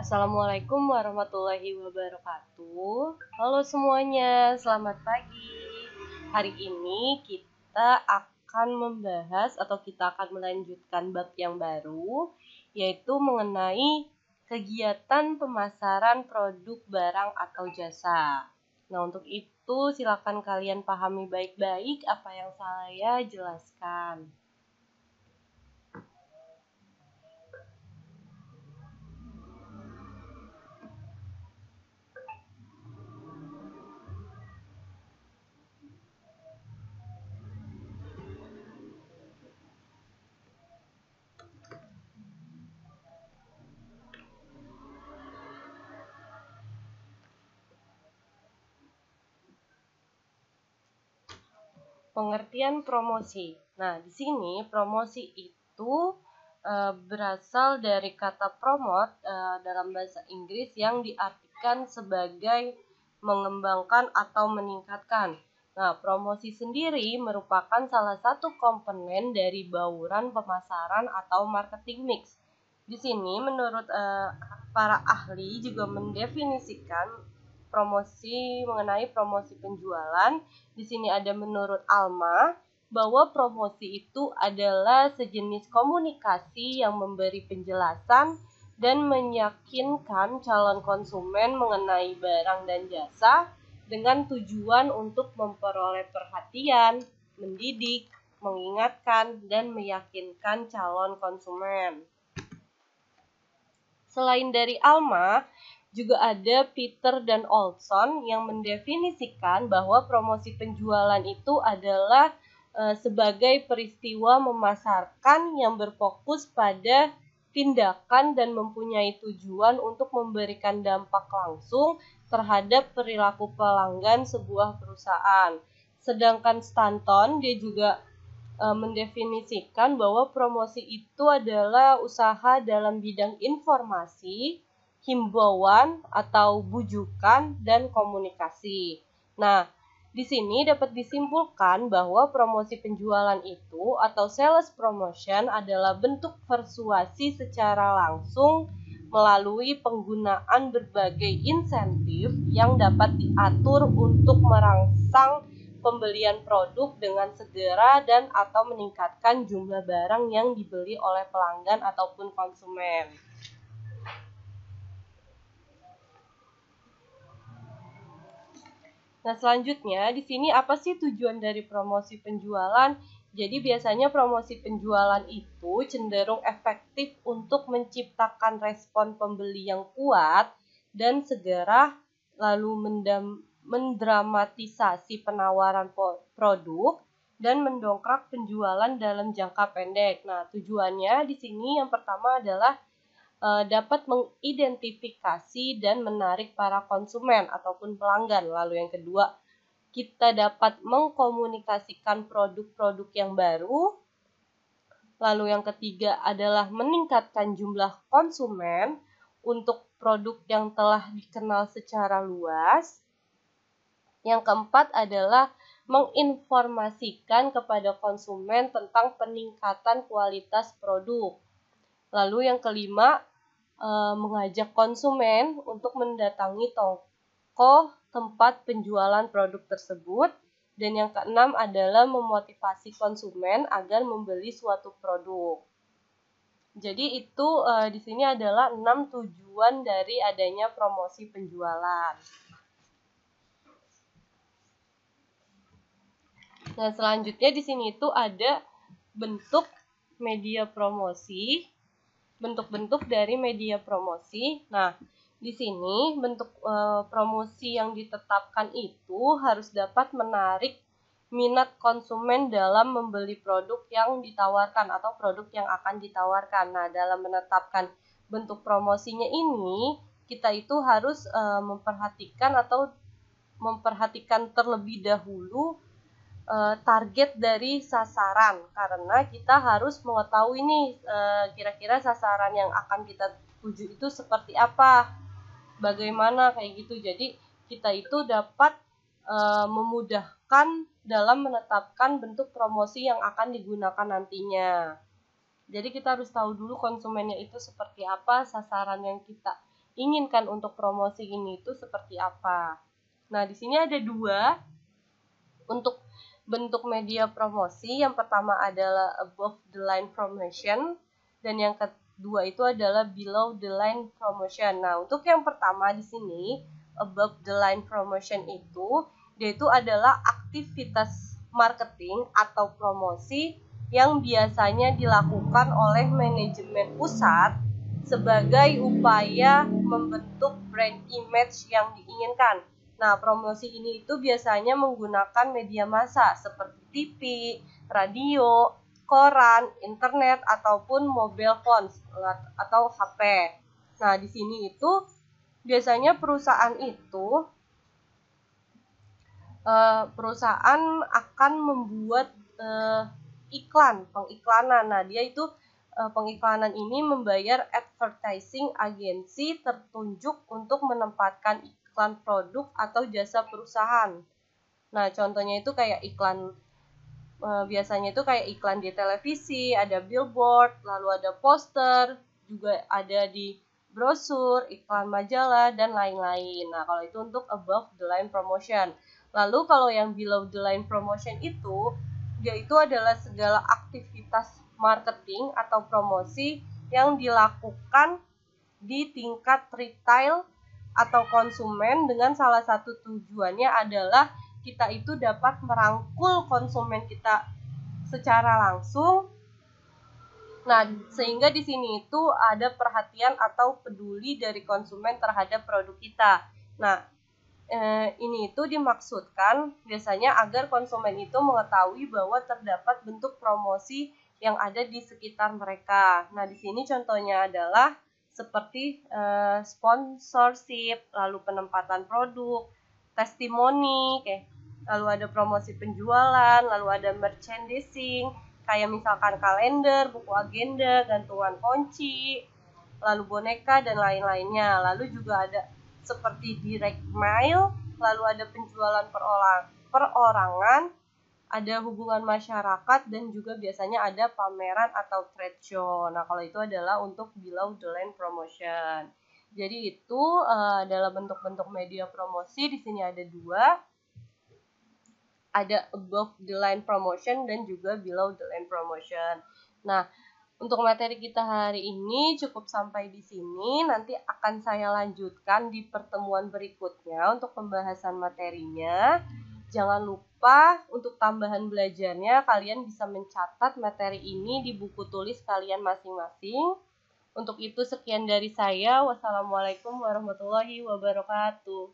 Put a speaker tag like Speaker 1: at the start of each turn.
Speaker 1: Assalamualaikum warahmatullahi wabarakatuh. Halo semuanya, selamat pagi. Hari ini kita akan membahas atau kita akan melanjutkan bab yang baru, yaitu mengenai kegiatan pemasaran produk barang atau jasa. Nah, untuk itu silakan kalian pahami baik-baik apa yang saya jelaskan. Pengertian promosi. Nah, di sini promosi itu berasal dari kata promote dalam bahasa Inggris yang diartikan sebagai mengembangkan atau meningkatkan. Nah, promosi sendiri merupakan salah satu komponen dari bauran pemasaran atau marketing mix. Di sini menurut para ahli juga mendefinisikan mengenai promosi penjualan. Di sini ada menurut Alma bahwa promosi itu adalah sejenis komunikasi yang memberi penjelasan dan meyakinkan calon konsumen mengenai barang dan jasa dengan tujuan untuk memperoleh perhatian, mendidik, mengingatkan, dan meyakinkan calon konsumen. Selain dari Alma, juga ada Peter dan Olson yang mendefinisikan bahwa promosi penjualan itu adalah sebagai peristiwa memasarkan yang berfokus pada tindakan dan mempunyai tujuan untuk memberikan dampak langsung terhadap perilaku pelanggan sebuah perusahaan. Sedangkan Stanton, dia juga mendefinisikan bahwa promosi itu adalah usaha dalam bidang informasi, himbauan atau bujukan, dan komunikasi. Nah, di sini dapat disimpulkan bahwa promosi penjualan itu atau sales promotion adalah bentuk persuasi secara langsung melalui penggunaan berbagai insentif yang dapat diatur untuk merangsang pembelian produk dengan segera dan atau meningkatkan jumlah barang yang dibeli oleh pelanggan ataupun konsumen. Nah, selanjutnya di sini apa sih tujuan dari promosi penjualan? Jadi biasanya promosi penjualan itu cenderung efektif untuk menciptakan respon pembeli yang kuat dan segera, lalu mendramatisasi penawaran produk dan mendongkrak penjualan dalam jangka pendek. Nah, tujuannya di sini yang pertama adalah dapat mengidentifikasi dan menarik para konsumen ataupun pelanggan. Lalu yang kedua, kita dapat mengkomunikasikan produk-produk yang baru. Lalu yang ketiga adalah meningkatkan jumlah konsumen untuk produk yang telah dikenal secara luas. Yang keempat adalah menginformasikan kepada konsumen tentang peningkatan kualitas produk. Lalu yang kelima, mengajak konsumen untuk mendatangi toko tempat penjualan produk tersebut. Dan yang keenam adalah memotivasi konsumen agar membeli suatu produk. Jadi itu di sini adalah 6 tujuan dari adanya promosi penjualan. Nah, selanjutnya di sini itu ada bentuk media promosi, bentuk-bentuk dari media promosi. Nah, di sini bentuk promosi yang ditetapkan itu harus dapat menarik minat konsumen dalam membeli produk yang ditawarkan atau produk yang akan ditawarkan. Nah, dalam menetapkan bentuk promosinya ini, kita itu harus memperhatikan terlebih dahulu target dari sasaran, karena kita harus mengetahui nih kira-kira sasaran yang akan kita tuju itu seperti apa, bagaimana kayak gitu. Jadi kita itu dapat memudahkan dalam menetapkan bentuk promosi yang akan digunakan nantinya. Jadi kita harus tahu dulu konsumennya itu seperti apa, sasaran yang kita inginkan untuk promosi ini itu seperti apa. Nah, di sini ada dua untuk bentuk media promosi. Yang pertama adalah above the line promotion dan yang kedua itu adalah below the line promotion. Nah, untuk yang pertama di sini above the line promotion itu dia itu adalah aktivitas marketing atau promosi yang biasanya dilakukan oleh manajemen pusat sebagai upaya membentuk brand image yang diinginkan. Nah, promosi ini itu biasanya menggunakan media massa seperti TV, radio, koran, internet, ataupun mobile phones atau HP. Nah, di sini itu biasanya perusahaan akan membuat pengiklanan. Nah, dia itu pengiklanan ini membayar advertising agensi tertunjuk untuk menempatkan iklan produk atau jasa perusahaan. Nah, contohnya itu kayak iklan biasanya itu kayak iklan di televisi, ada billboard, lalu ada poster, juga ada di brosur, iklan majalah, dan lain-lain. Nah, kalau itu untuk above the line promotion. Lalu kalau yang below the line promotion itu, dia itu adalah segala aktivitas marketing atau promosi yang dilakukan di tingkat retail atau konsumen dengan salah satu tujuannya adalah kita itu dapat merangkul konsumen kita secara langsung. Nah, sehingga di sini itu ada perhatian atau peduli dari konsumen terhadap produk kita. Nah, ini itu dimaksudkan biasanya agar konsumen itu mengetahui bahwa terdapat bentuk promosi yang ada di sekitar mereka. Nah, di sini contohnya adalah seperti sponsorship, lalu penempatan produk, testimoni, lalu ada promosi penjualan, lalu ada merchandising, kayak misalkan kalender, buku agenda, gantungan kunci, lalu boneka, dan lain-lainnya. Lalu juga ada seperti direct mail, lalu ada penjualan perorangan, ada hubungan masyarakat, dan juga biasanya ada pameran atau trade show. Nah, kalau itu adalah untuk below the line promotion. Jadi itu adalah bentuk-bentuk media promosi. Di sini ada dua. Ada above the line promotion dan juga below the line promotion. Nah, untuk materi kita hari ini cukup sampai di sini. Nanti akan saya lanjutkan di pertemuan berikutnya untuk pembahasan materinya. Jangan lupa untuk tambahan belajarnya kalian bisa mencatat materi ini di buku tulis kalian masing-masing. Untuk itu sekian dari saya. Wassalamualaikum warahmatullahi wabarakatuh.